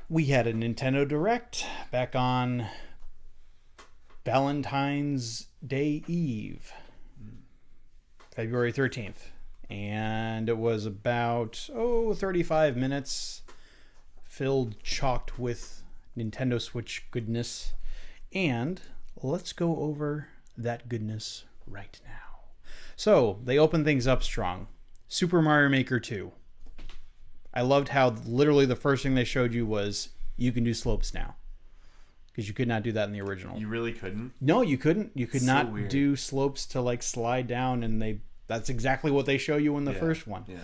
We had a Nintendo Direct back on Valentine's Day Eve, February 13th. And it was about, 35 minutes filled, chocked with Nintendo Switch goodness. And let's go over that goodness right now. So, they opened things up strong. Super Mario Maker 2. I loved how literally the first thing they showed you was you can do slopes now. Because you could not do that in the original. You really couldn't? No, you couldn't. You could So not weird. do slopes to like slide down, and that's exactly what they show you in the first one. Yeah.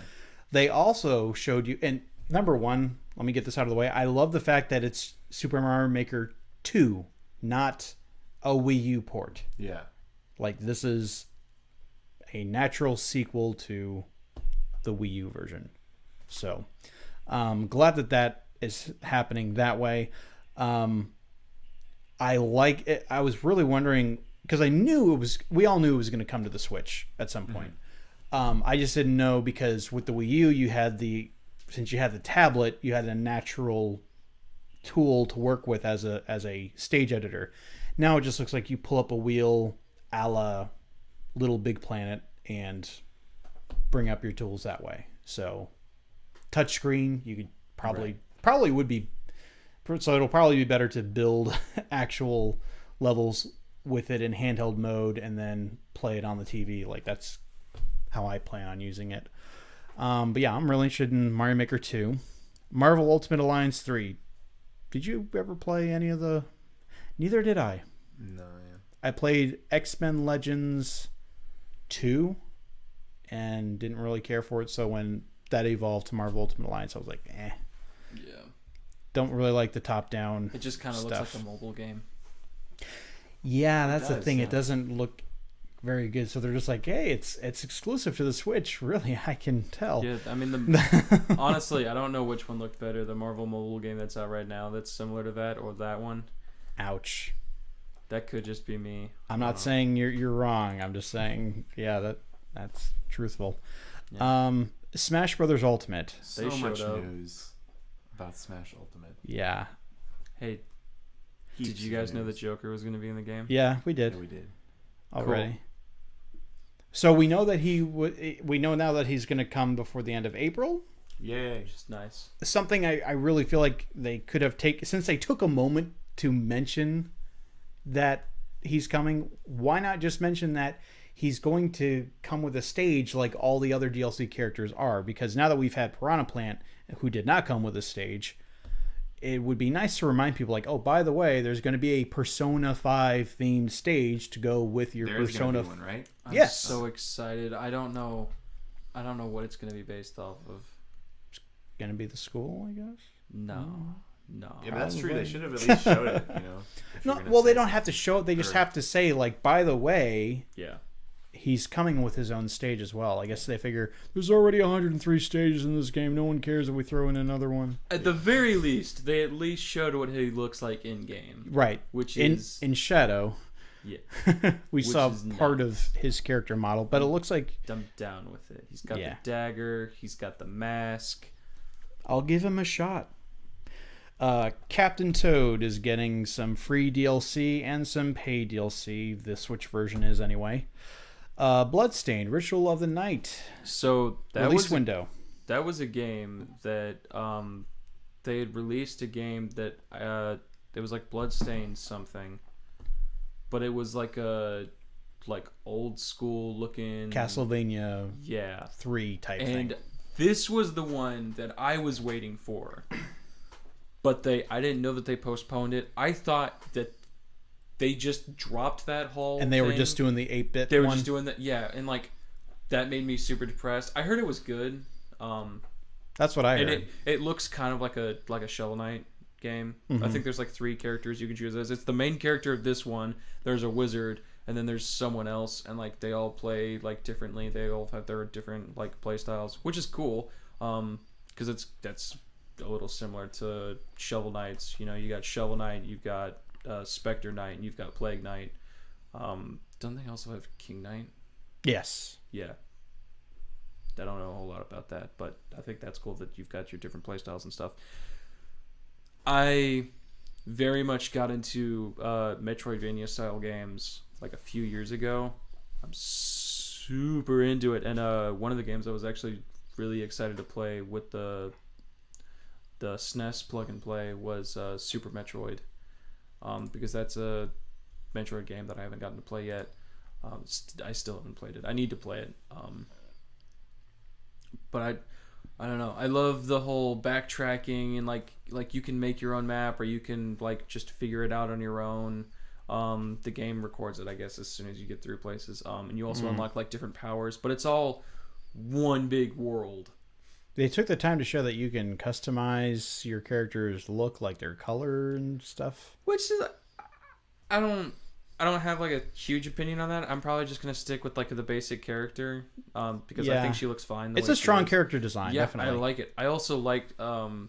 They also showed you, and number one, let me get this out of the way. I love the fact that it's Super Mario Maker 2, not a Wii U port. Yeah. Like, this is a natural sequel to the Wii U version. So, glad that is happening that way. I like it. I was really wondering, because we all knew it was going to come to the Switch at some point. I just didn't know, because with the Wii U, since you had the tablet, you had a natural tool to work with as a stage editor. Now it just looks like you pull up a wheel a la Little Big Planet and bring up your tools that way. So touchscreen, you could probably would be, so it'll probably be better to build actual levels with it in handheld mode and then play it on the TV. Like, that's how I plan on using it. But yeah, I'm really interested in Mario Maker 2. Marvel Ultimate Alliance 3. Did you ever play any of the... Neither did I. No, yeah. I played X-Men Legends 2 and didn't really care for it. So when that evolved to Marvel Ultimate Alliance, I was like, eh. Yeah. Don't really like the top-down It just kind of looks like a mobile game. Yeah, that's the thing. yeah. It doesn't look very good. So they're just like, hey, it's exclusive to the Switch. Really, I can tell. Yeah, I mean, honestly, I don't know which one looked better. The Marvel mobile game that's out right now that's similar to that, or that one. Ouch. That could just be me. I'm not saying you're wrong. I'm just saying, yeah, that's truthful. Yeah. Smash Brothers Ultimate. So They showed much up. news about Smash Ultimate. Yeah. Hey, Heaps did you of guys know that news. Joker was going to be in the game? Yeah, we did Yeah, we did. already. Cool. So we know that we know now that he's going to come before the end of April. Yay. Which is nice. Something I really feel like they could have taken, since they took a moment to mention that he's coming, why not just mention that he's going to come with a stage like all the other DLC characters are? Because now that we've had Piranha Plant, who did not come with a stage, it would be nice to remind people, like, oh, by the way, there's going to be a Persona 5 themed stage to go with your There's Persona. gonna be one, right? I'm Yes. so excited. I don't know what it's going to be based off of. Going to be the school, I guess. No. Yeah, but that's true. Probably. They should have at least showed it, you know. if No, you're gonna well, they say don't something. have to show it. They just Or- have to say, like, by the way, Yeah. he's coming with his own stage as well. I guess they figure there's already 103 stages in this game. No one cares if we throw in another one. At the very least, they at least showed what he looks like in game, Right. which In is Shadow, yeah, we Which saw is part of his character model, but it looks like dumped down with it. He's got Yeah. the dagger. He's got the mask. I'll give him a shot. Captain Toad is getting some free DLC and some paid DLC. The Switch version is anyway. Bloodstained, Ritual of the Night. So that Release was window. that was a game that they had released a game that it was like Bloodstained something, but it was like a old school looking Castlevania Yeah, 3 type and thing. this was the one that I was waiting for, but I didn't know that they postponed it. I thought that they just dropped that whole And they were thing. just doing the 8-bit They were one. just doing that, yeah, and that made me super depressed. I heard it was good, That's what I and heard. it looks kind of like a Shovel Knight game. I think there's 3 characters you can choose as. It's the main character of this one. There's a wizard, and then there's someone else, and they all play differently. They all have their different play styles, which is cool. Because that's a little similar to Shovel Knights. You know, you got Shovel Knight, you've got Spectre Knight, and you've got Plague Knight. Don't they also have King Knight? Yes. Yeah. I don't know a whole lot about that, but I think that's cool that you've got your different playstyles and stuff. I very much got into Metroidvania style games like a few years ago. I'm super into it, and one of the games I was actually really excited to play with the SNES plug and play was Super Metroid, because that's a Metroid game that I haven't gotten to play yet. I still haven't played it. I need to play it. But I don't know. I love the whole backtracking and like you can make your own map or you can like just figure it out on your own. The game records it, I guess, as soon as you get through places. And you also unlock like different powers, but it's all one big world. They took the time to show that you can customize your character's look, like their color and stuff. Which is, I don't have like a huge opinion on that. I'm probably just gonna stick with like the basic character, because I think she looks fine. It's a strong character design. Yeah, definitely. I like it. I also liked, and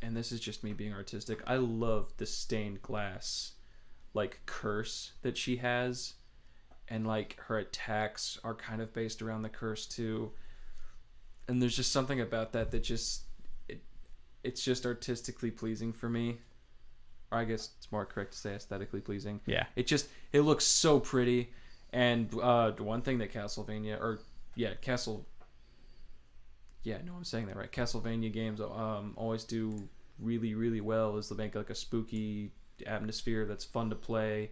this is just me being artistic, I love the stained glass like curse that she has, and like her attacks are kind of based around the curse too. And there's just something about that just it's just artistically pleasing for me. Or I guess it's more correct to say aesthetically pleasing. Yeah. It looks so pretty. And one thing that I'm saying that right. Castlevania games always do really, really well is to make like a spooky atmosphere that's fun to play.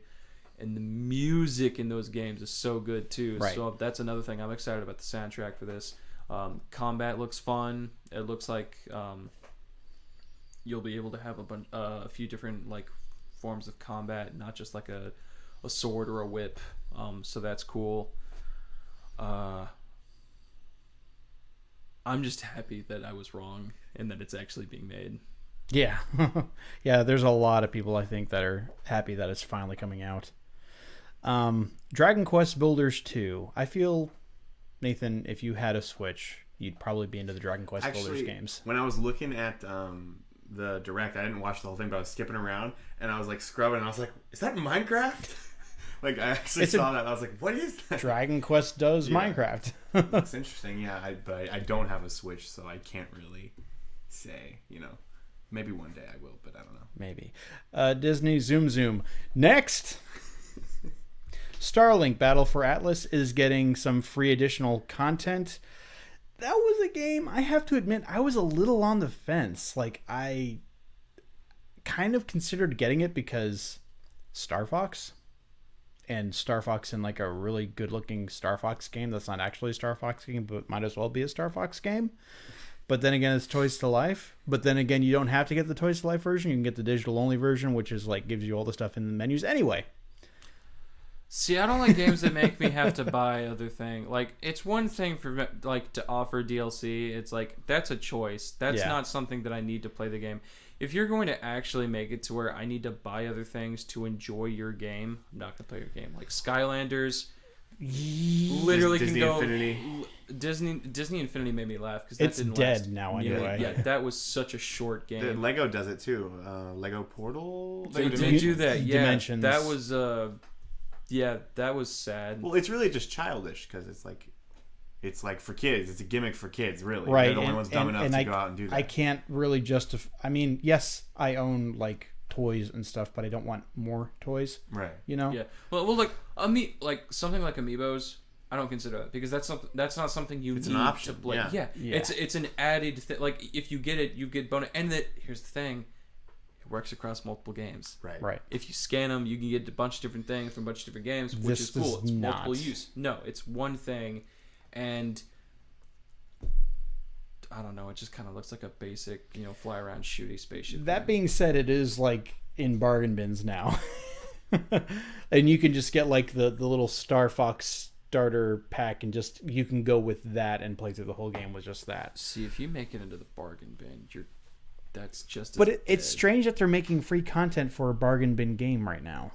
And the music in those games is so good too. Right. So that's another thing. I'm excited about the soundtrack for this. Combat looks fun. It looks like you'll be able to have a few different like forms of combat, not just like a sword or a whip. So that's cool. I'm just happy that I was wrong and that it's actually being made. Yeah. Yeah, there's a lot of people I think that are happy that it's finally coming out. Dragon Quest Builders 2. I feel, Nathan, if you had a Switch, you'd probably be into the Dragon Quest Builders games. When I was looking at the Direct, I didn't watch the whole thing, but I was skipping around and I was like scrubbing and I was like, is that Minecraft? Like I actually saw that and I was like, what is that? Dragon Quest does Minecraft. That's interesting. Yeah, but I don't have a Switch, so I can't really say, maybe one day I will, but I don't know. Maybe. Disney Zoom Zoom. Next! Starlink Battle for Atlas is getting some free additional content. That was a game, I have to admit, I was a little on the fence. Like, I kind of considered getting it because Star Fox. And Star Fox in like a really good-looking Star Fox game that's not actually a Star Fox game, but might as well be a Star Fox game. But then again, it's Toys to Life. But then again, you don't have to get the Toys to Life version. You can get the digital-only version, which is like gives you all the stuff in the menus anyway. See, I don't like games that make me have to buy other things. Like, it's one thing for like to offer DLC. It's like that's a choice. That's not something that I need to play the game. If you're going to actually make it to where I need to buy other things to enjoy your game, I'm not gonna play your game. Like Skylanders, literally Disney can go. Infinity. Disney Infinity made me laugh because It's dead now anyway. Yeah, that was such a short game. The Lego does it too. Lego Portal. They Lego did do that. Yeah, Dimensions. that was that was sad. Well, it's really just childish because it's like for kids. It's a gimmick for kids, really. Right. They're the only ones dumb enough to go out and do that. I can't really justify. I mean, yes, I own like toys and stuff, but I don't want more toys. Right. Yeah. Well, like something like Amiibos, I don't consider that because that's not something you It's need an option. to play. Yeah. It's an added thing. Like if you get it, you get bonus. And here's the thing, it works across multiple games. Right. If you scan them, you can get a bunch of different things from a bunch of different games, which This is cool. does It's not. multiple use. No, it's one thing, and I don't know. It just kind of looks like a basic, fly around shooty spaceship. That being said, it is like in bargain bins now, and you can just get like the little Star Fox starter pack, and just you can go with that and play through the whole game with just that. See, if you make it into the bargain bin, that's just. But it's strange that they're making free content for a bargain bin game right now.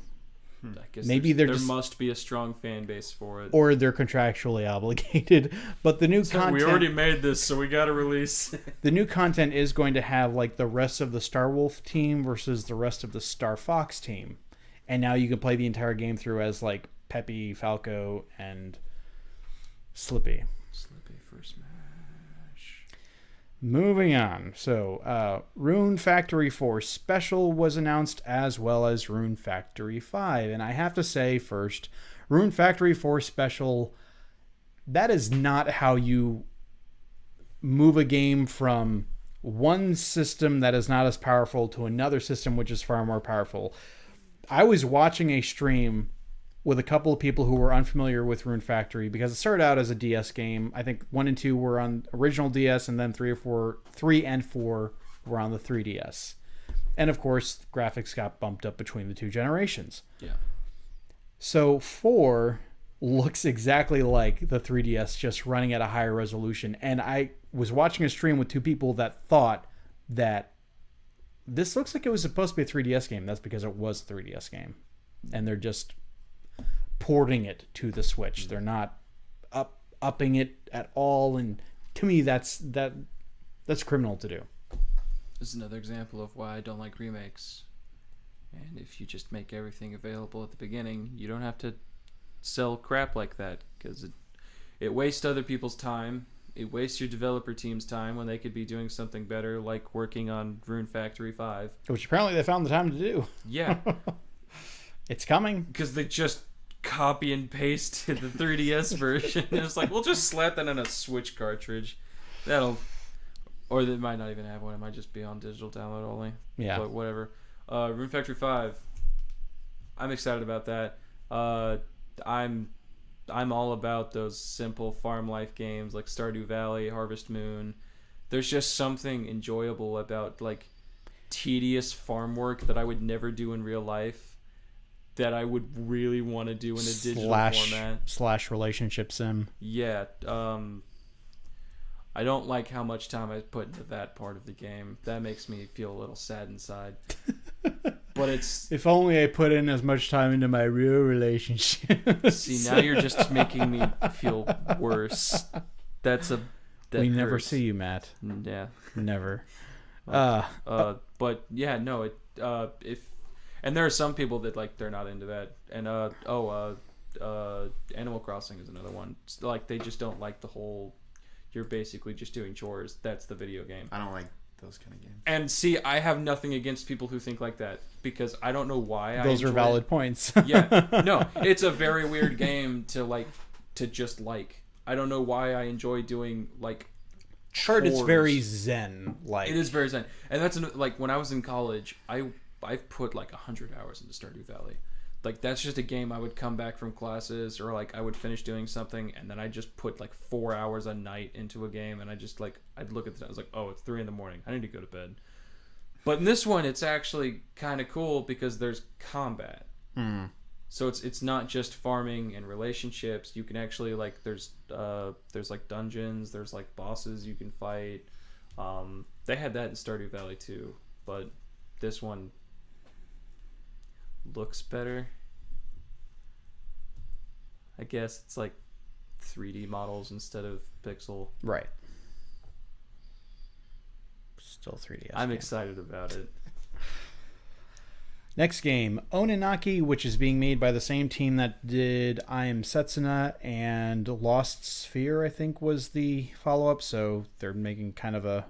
I guess Maybe there must be a strong fan base for it. Or they're contractually obligated. But the new content, we already made this, so we got to release. the new content is going to have like the rest of the Star Wolf team versus the rest of the Star Fox team, and now you can play the entire game through as like Peppy, Falco, and Slippy. Slippy for Smash. Moving on. So, Rune Factory 4 Special was announced, as well as Rune Factory 5. And I have to say first, Rune Factory 4 Special, that is not how you move a game from one system that is not as powerful to another system which is far more powerful. I was watching a stream with a couple of people who were unfamiliar with Rune Factory because it started out as a DS game. I think 1 and 2 were on original DS, and then 3 and 4 were on the 3DS. And of course, graphics got bumped up between the two generations. Yeah. So 4 looks exactly like the 3DS, just running at a higher resolution. And I was watching a stream with two people that thought that this looks like it was supposed to be a 3DS game. That's because it was a 3DS game. And they're just porting it to the Switch. They're not upping it at all. And to me, that's criminal to do. This is another example of why I don't like remakes. And if you just make everything available at the beginning, you don't have to sell crap like that, because it wastes other people's time. It wastes your developer team's time when they could be doing something better, like working on Rune Factory 5. Which apparently they found the time to do. Yeah. It's coming. Because they just copy and paste the 3DS version. It's like, we'll just slap that on a Switch cartridge. Or they might not even have one. It might just be on digital download only. Yeah. But whatever. Rune Factory 5. I'm excited about that. I'm all about those simple farm life games like Stardew Valley, Harvest Moon. There's just something enjoyable about like tedious farm work that I would never do in real life that I would really want to do in a digital format. / relationship sim. Yeah. I don't like how much time I put into that part of the game. That makes me feel a little sad inside. But it's... If only I put in as much time into my real relationship. See, now you're just making me feel worse. That we never hurts. see you, Matt. Yeah. Never. But yeah, no, and there are some people that like they're not into that. And Animal Crossing is another one. It's like they just don't like the whole you're basically just doing chores. That's the video game. I don't like those kind of games. And see, I have nothing against people who think like that, because I don't know why. Those are valid points. Yeah. No, it's a very weird game to just like. I don't know why I enjoy doing like Heard it's chores. very zen like. It is very zen. And that's like when I was in college, I've put like 100 hours into Stardew Valley. Like that's just a game I would come back from classes, or like I would finish doing something and then I just put like 4 hours a night into a game, and I just like I'd look at the time, I was like, oh, it's 3 a.m. I need to go to bed. But in this one, it's actually kind of cool because there's combat. So it's not just farming and relationships. You can actually like there's like dungeons, there's like bosses you can fight. They had that in Stardew Valley too, but this one looks better. I guess it's like 3D models instead of pixel. Right. Still 3DS. I'm excited about it. Next game, Oninaki, which is being made by the same team that did I Am Setsuna and Lost Sphere, I think was the follow-up. So they're making kind of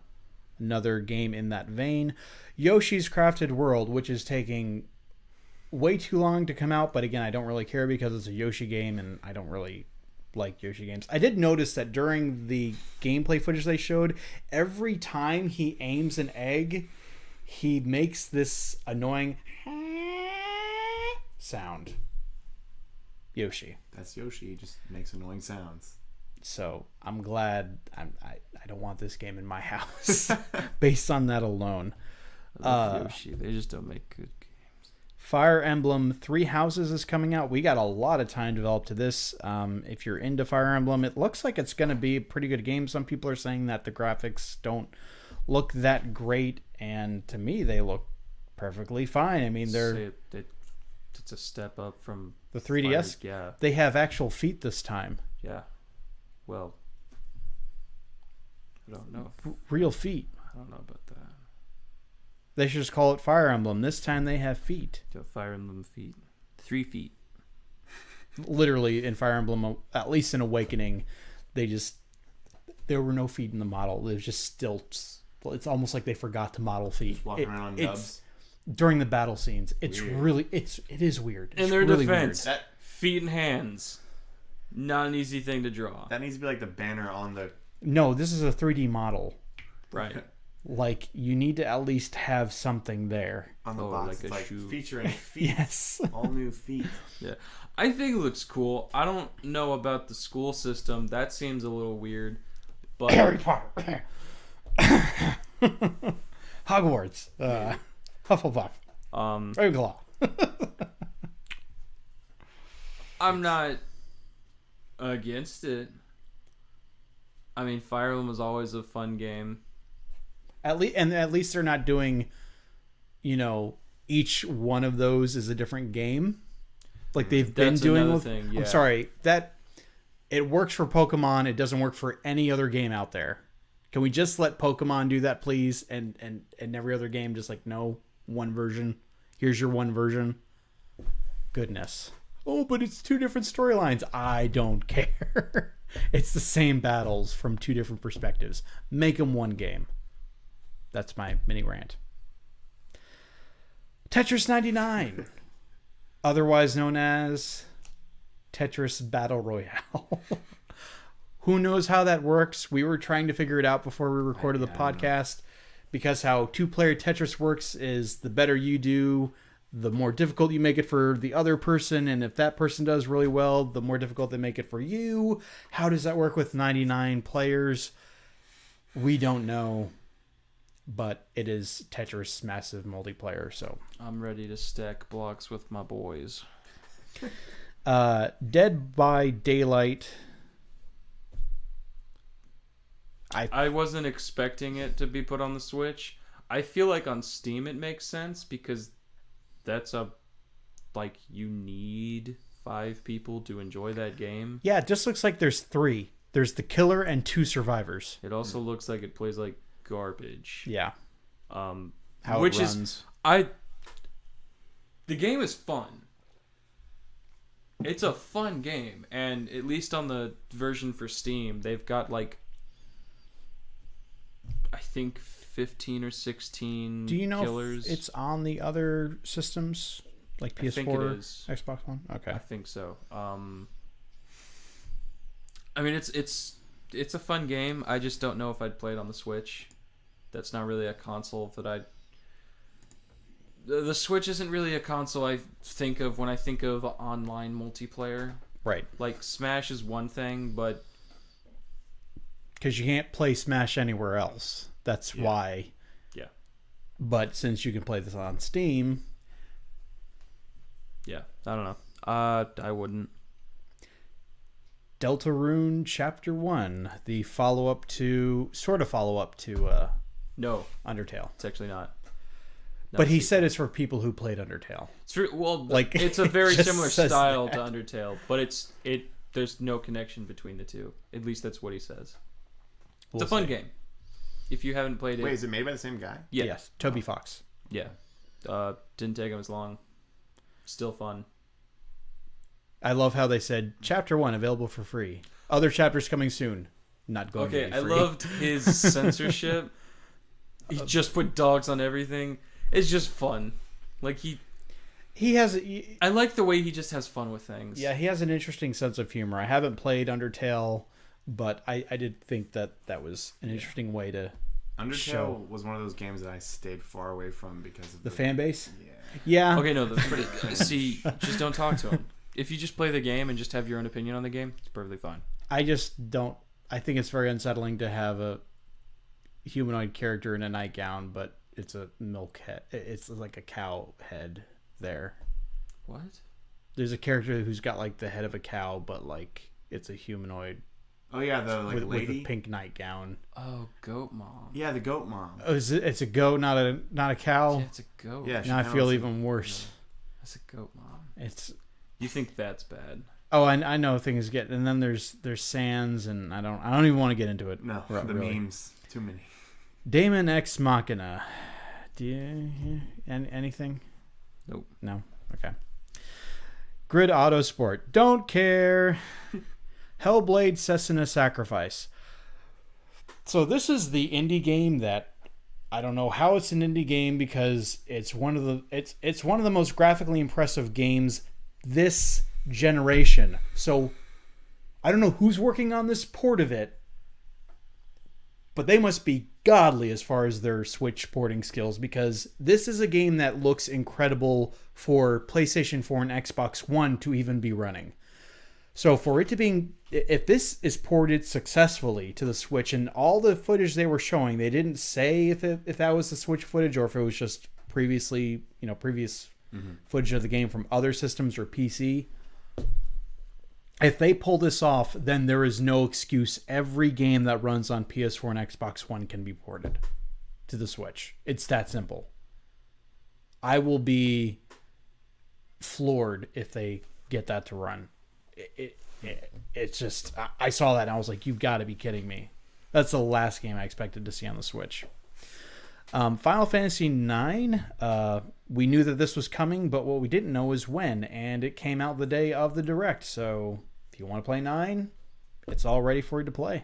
another game in that vein. Yoshi's Crafted World, which is taking way too long to come out, but again, I don't really care because it's a Yoshi game and I don't really like Yoshi games. I did notice that during the gameplay footage they showed, every time he aims an egg, he makes this annoying sound. Yoshi. That's Yoshi. He just makes annoying sounds. So I'm glad I don't want this game in my house based on that alone. I love Yoshi. They just don't make good games. Fire Emblem Three Houses is coming out. We got a lot of time developed to this. If you're into Fire Emblem, it looks like it's going to be a pretty good game. Some people are saying that the graphics don't look that great, and to me they look perfectly fine. I mean, it's a step up from the 3DS. Yeah, they have actual feet this time. Yeah, well, I don't know. Real feet. I don't know about that. They should just call it Fire Emblem. This time they have feet. Fire Emblem feet. 3 feet. Literally in Fire Emblem, at least in Awakening, they just there were no feet in the model. It was just stilts. It's almost like they forgot to model feet. Walking around on nubs. During the battle scenes. It's Weird. really it is weird. It's In their really defense, weird. feet and hands, not an easy thing to draw. That needs to be like the banner on the. No, this is a 3D model. Right. Like, you need to at least have something there. On the Oh, box, like it's a like shoe. featuring feet. Yes. All new feet. Yeah. I think it looks cool. I don't know about the school system. That seems a little weird. But Harry Potter. Hogwarts. Hufflepuff. Ravenclaw. I'm not against it. I mean, Fire Emblem was always a fun game. At least they're not doing, each one of those is a different game. Like they've been That's doing another with. thing, yeah. I'm sorry, that it works for Pokemon. It doesn't work for any other game out there. Can we just let Pokemon do that, please? And every other game, just like, no, one version. Here's your one version. Goodness. Oh, but it's two different storylines. I don't care. It's the same battles from two different perspectives. Make them one game. That's my mini rant. Tetris 99. Otherwise known as Tetris Battle Royale. Who knows how that works? We were trying to figure it out before we recorded the podcast, because how 2-player Tetris works is the better you do, the more difficult you make it for the other person, and if that person does really well, the more difficult they make it for you. How does that work with 99 players? We don't know, but it is Tetris massive multiplayer, so I'm ready to stack blocks with my boys. Dead by Daylight. I wasn't expecting it to be put on the Switch. I feel like on Steam it makes sense because that's you need 5 people to enjoy that game. Yeah, it just looks like there's 3. There's the killer and 2 survivors. It also looks like it plays like garbage. Yeah. How it runs. The game is fun. It's a fun game, and at least on the version for Steam, they've got I think 15 or 16 Do you know killers. if it's on the other systems like PS4, I think it is. Xbox One? Okay. I think so. I mean, it's a fun game. I just don't know if I'd play it on the Switch. That's not really a console that I'd... The Switch isn't really a console I think of when I think of online multiplayer. Right. Like, Smash is one thing, but... Because you can't play Smash anywhere else. That's why. Yeah. But since you can play this on Steam... Yeah, I don't know. I wouldn't. Deltarune Chapter 1. The follow-up to... Sort of follow-up to No, Undertale. it's actually not. But he said it's for people who played Undertale. It's well, Like, it's a very it just similar says style that. to Undertale, but there's no connection between the two. At least that's what he says. It's a fun game. If you haven't played it, Wait, is it made by the same guy? yeah, Yes. Toby Fox. yeah, didn't take him as long. Still fun. I love how they said Chapter 1 available for free. Other chapters coming soon. Not going to Okay, be I free. loved his censorship. He just put dogs on everything. It's just fun. Like He has... I like the way he just has fun with things. Yeah, he has an interesting sense of humor. I haven't played Undertale, but I did think that was an interesting way to Undertale show was one of those games that I stayed far away from because of the fan base. Yeah. Yeah. Okay, no. See, just don't talk to him. If you just play the game and just have your own opinion on the game, it's perfectly fine. I just don't... I think it's very unsettling to have a humanoid character in a nightgown, but it's a milk head. It's like a cow head there. What? There's a character who's got like the head of a cow, but like it's a humanoid Oh yeah, the with lady. a pink nightgown. Oh, goat mom. Yeah, the goat mom. Oh, it's a goat, not a cow. Yeah, it's a goat. Yeah, she Now I kinda feel looks even worse. That's a goat mom. It's You think that's bad? oh, I know things get, and then there's Sans, and I don't even want to get into it. No, Really. the memes. Too many. Daemon Ex Machina. Do you anything? Nope. No. Okay. Grid Autosport. Don't care. Hellblade Cessna Sacrifice. So this is the indie game that I don't know how it's an indie game because it's one of the most graphically impressive games this generation. So I don't know who's working on this port of it, but they must be godly as far as their Switch porting skills, because this is a game that looks incredible for PlayStation 4 and Xbox One to even be running. So for it to be, if this is ported successfully to the Switch, and all the footage they were showing, they didn't say if that was the Switch footage or if it was just previous footage of the game from other systems or PC. If they pull this off, then there is no excuse. Every game that runs on PS4 and Xbox One can be ported to the Switch. It's that simple. I will be floored if they get that to run. It's just, I saw that and I was like, you've got to be kidding me. That's the last game I expected to see on the Switch. Final Fantasy IX, we knew that this was coming, but what we didn't know is when, and it came out the day of the Direct, so if you want to play 9, it's all ready for you to play.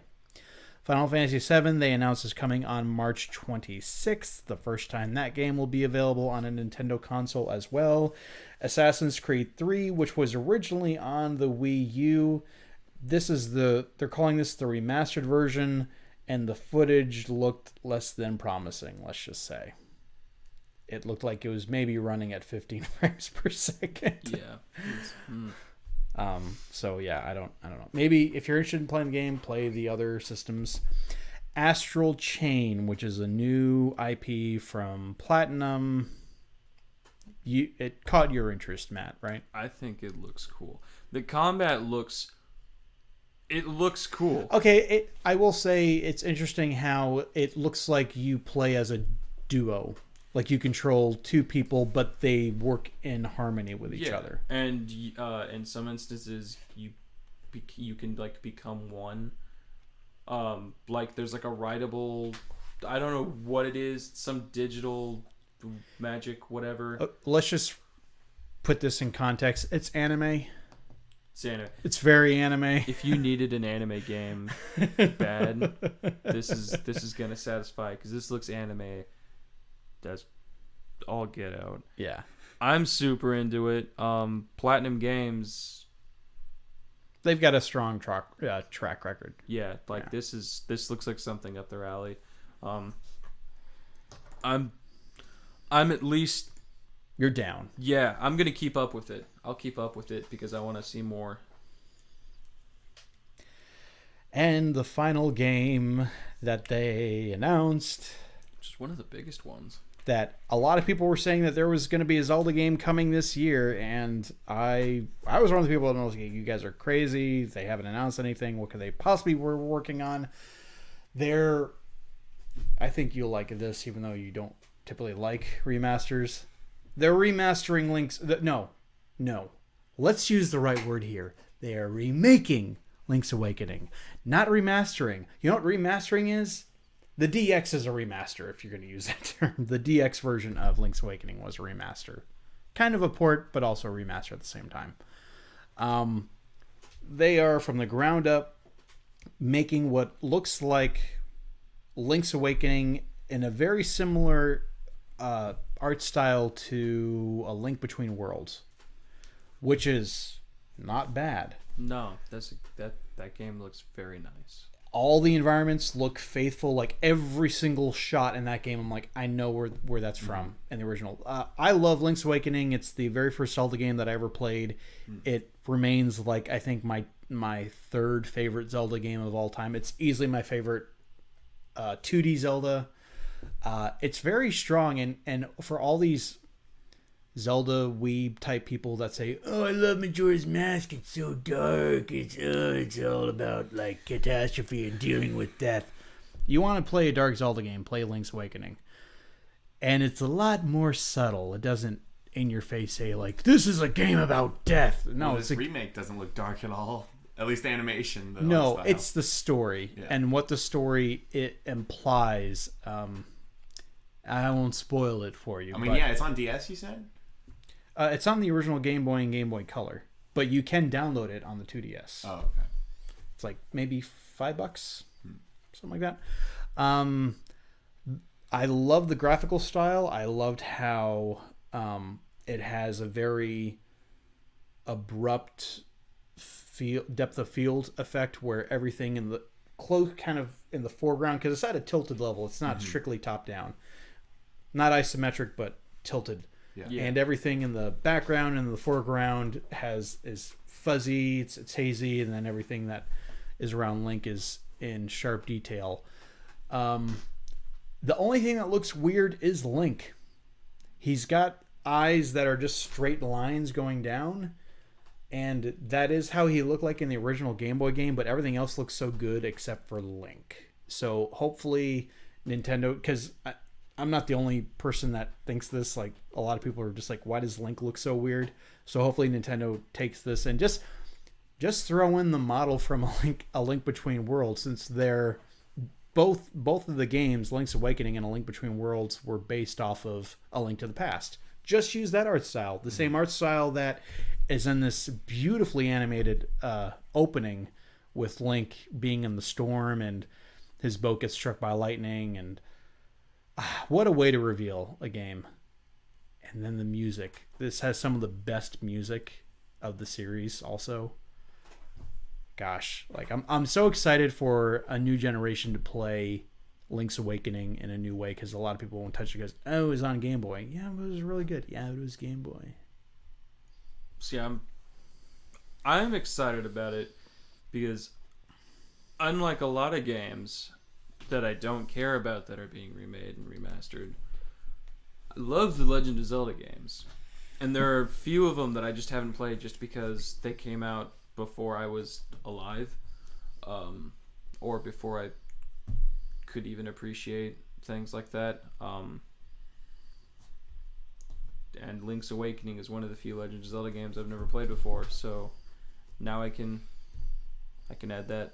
Final Fantasy VII, they announced is coming on March 26th, the first time that game will be available on a Nintendo console as well. Assassin's Creed 3, which was originally on the Wii U, they're calling this the remastered version, and the footage looked less than promising, let's just say. It looked like it was maybe running at 15 frames per second. Yeah. So yeah, I don't know. Maybe if you're interested in playing the game, play the other systems. Astral Chain, which is a new IP from Platinum. It caught your interest, Matt, right? I think it looks cool. The combat looks cool. Okay, I will say it's interesting how it looks like you play as a duo. Like you control two people, but they work in harmony with each other. And in some instances, you can like become one. Like there's like a rideable, I don't know what it is, some digital magic, whatever. Let's just put this in context. It's anime. It's anime. It's very anime. If you needed an anime game bad, this is gonna satisfy, because this looks anime. That's all get out. Yeah, I'm super into it. Platinum Games, they've got a strong track record. Yeah, this looks like something up their alley. I'm at least, you're down. Yeah, I'm gonna keep up with it. I'll keep up with it because I want to see more. And the final game that they announced, which is one of the biggest ones, that a lot of people were saying that there was going to be a Zelda game coming this year, and I was one of the people that was like, you guys are crazy. They haven't announced anything. What could they possibly be working on? I think you'll like this, even though you don't typically like remasters. They're remastering Link's... No. Let's use the right word here. They are remaking Link's Awakening, not remastering. You know what remastering is? The DX is a remaster, if you're going to use that term. The DX version of Link's Awakening was a remaster. Kind of a port, but also a remaster at the same time. They are, from the ground up, making what looks like Link's Awakening in a very similar art style to A Link Between Worlds, which is not bad. No, that game looks very nice. All the environments look faithful. Like every single shot in that game, I'm like, I know where that's from in the original. I love Link's Awakening. It's the very first Zelda game that I ever played. It remains like, I think, my third favorite Zelda game of all time. It's easily my favorite 2D Zelda. It's very strong, and for all these Zelda weeb type people that say, "Oh, I love Majora's Mask. It's so dark. It's all about like catastrophe and dealing with death." You want to play a dark Zelda game? Play Link's Awakening, and it's a lot more subtle. It doesn't in your face say like, "This is a game about death." No, this remake doesn't look dark at all. At least the animation. No, it's the story and what the story it implies. I won't spoil it for you. I mean, it's on DS. You said. It's on the original Game Boy and Game Boy Color, but you can download it on the 2DS. Oh, okay. It's like maybe $5. something like that. I love the graphical style. I loved how it has a very abrupt depth of field effect where everything in the close kind of in the foreground, because it's at a tilted level. It's not strictly top down, not isometric, but tilted. Yeah. And everything in the background and the foreground is fuzzy, it's hazy, and then everything that is around Link is in sharp detail. The only thing that looks weird is Link. He's got eyes that are just straight lines going down, and that is how he looked like in the original Game Boy game, but everything else looks so good except for Link. So hopefully Nintendo, because I'm not the only person that thinks this. Like, a lot of people are just like, why does Link look so weird? So hopefully Nintendo takes this and just throw in the model from A Link Between Worlds, since they're both of the games, Link's Awakening and A Link Between Worlds, were based off of A Link to the Past. Just use that art style, the same art style that is in this beautifully animated opening with Link being in the storm and his boat gets struck by lightning, and what a way to reveal a game. And then the music. This has some of the best music of the series also. Gosh, like I'm so excited for a new generation to play Link's Awakening in a new way, because a lot of people won't touch it because, oh, it was on Game Boy. Yeah, but it was really good. Yeah, it was Game Boy. See, I'm excited about it because unlike a lot of games that I don't care about that are being remade and remastered, I love the Legend of Zelda games. And there are a few of them that I just haven't played just because they came out before I was alive, or before I could even appreciate things like that. And Link's Awakening is one of the few Legend of Zelda games I've never played before, so now I can add that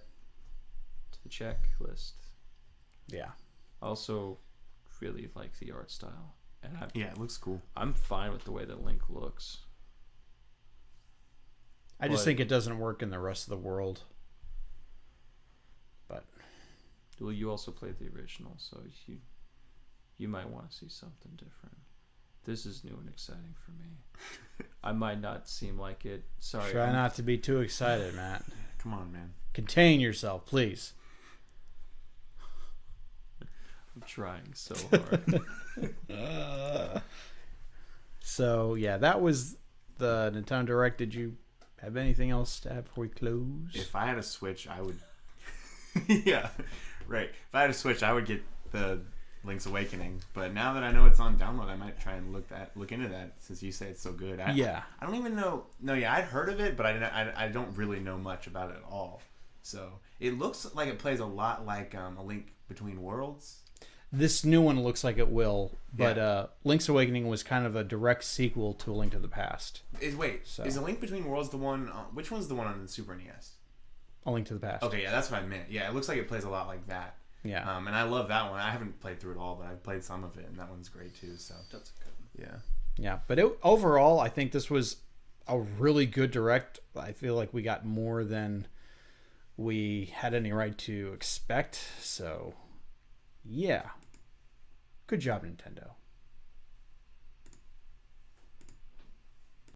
to the checklist. Yeah. I also really like the art style, and it looks cool. I'm fine with the way that Link looks. I just think it doesn't work in the rest of the world. But well, you also played the original, so you might want to see something different. This is new and exciting for me. I might not seem like it. Sorry. Try not to be too excited, Matt. Come on, man. Contain yourself, please. I'm trying so hard. So, yeah, that was the Nintendo Direct. Did you have anything else to add before we close? If I had a Switch, I would... yeah, right. If I had a Switch, I would get the Link's Awakening. But now that I know it's on download, I might try and look into that, since you say it's so good. I don't even know... No, yeah, I'd heard of it, but I don't really know much about it at all. So, it looks like it plays a lot like A Link Between Worlds. This new one looks like it will, but Link's Awakening was kind of a direct sequel to A Link to the Past. Is A Link Between Worlds the one... which one's the one on the Super NES? A Link to the Past. Okay, yeah, that's what I meant. Yeah, it looks like it plays a lot like that. Yeah. And I love that one. I haven't played through it all, but I've played some of it, and that one's great too. So That's a good one. Yeah. Yeah, but overall, I think this was a really good Direct. I feel like we got more than we had any right to expect. So, yeah. Good job, Nintendo.